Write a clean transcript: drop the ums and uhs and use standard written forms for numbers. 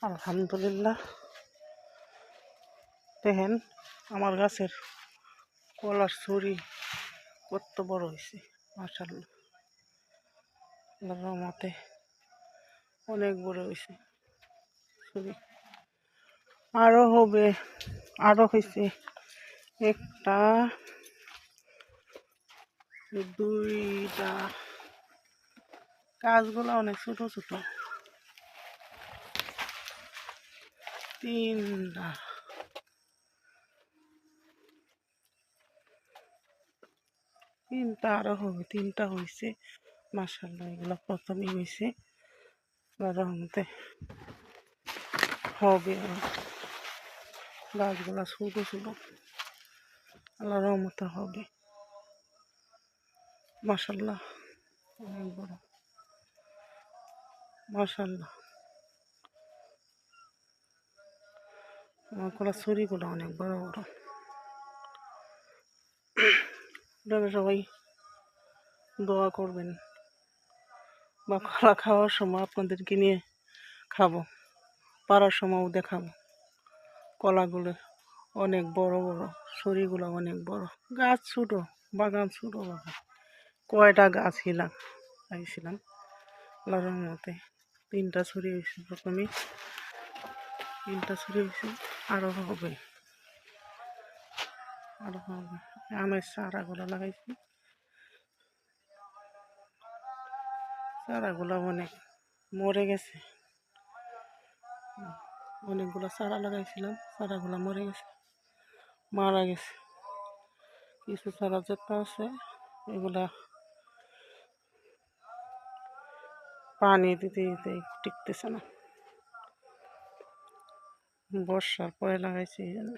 আলহামদুলিল্লাহ। দেখেন আমার গাছের কলার ছড়ি কত বড় হয়েছে, মাশাআল্লাহ। আল্লাহর রহমতে অনেক বড় হয়েছে ছড়ি। আরো হবে, আরো হয়েছে একটা, দুইটা। গাছগুলো অনেক ছোট ছোট। তিনটা, আরো হবে, তিনটা হয়েছে মাশাআল্লাহ। এগুলো প্রথমই হয়েছে, আল্লাহর রহমতে হবে আরো। গাছগুলা ছোট ছোট, আল্লাহর রহমতে হবে মাশাআল্লাহ। অনেক বড় মাশাআল্লাহ। আমার কলার ছড়িগুলো অনেক বড় বড়। আপনারা সবাই দোয়া করবেন, বা কলা খাওয়ার সময় আপনাদেরকে নিয়ে খাবো, পাড়ার সময়ও দেখাবো। কলাগুলো অনেক বড় বড়, ছড়িগুলো অনেক বড়। গাছ ছোট, বাগান ছোট বাগান। কয়টা গাছ আইছিলাম আল্লাহর রহমতে। তিনটা ছড়ি হয়েছে প্রথমে, তিনটা ছড়ি হয়েছে। আরো হবে, আরো হবে। আমের চারাগুলো লাগাইছি, চারাগুলো অনেক মরে গেছে। অনেকগুলো চারা লাগাইছিলাম, চারাগুলো মরে গেছে, মারা গেছে। কিছু চারা যেটা আছে এগুলা পানি দিতে দিতে টিকতেছে না। বর্ষার পরে লাগাইছি এই জন্য।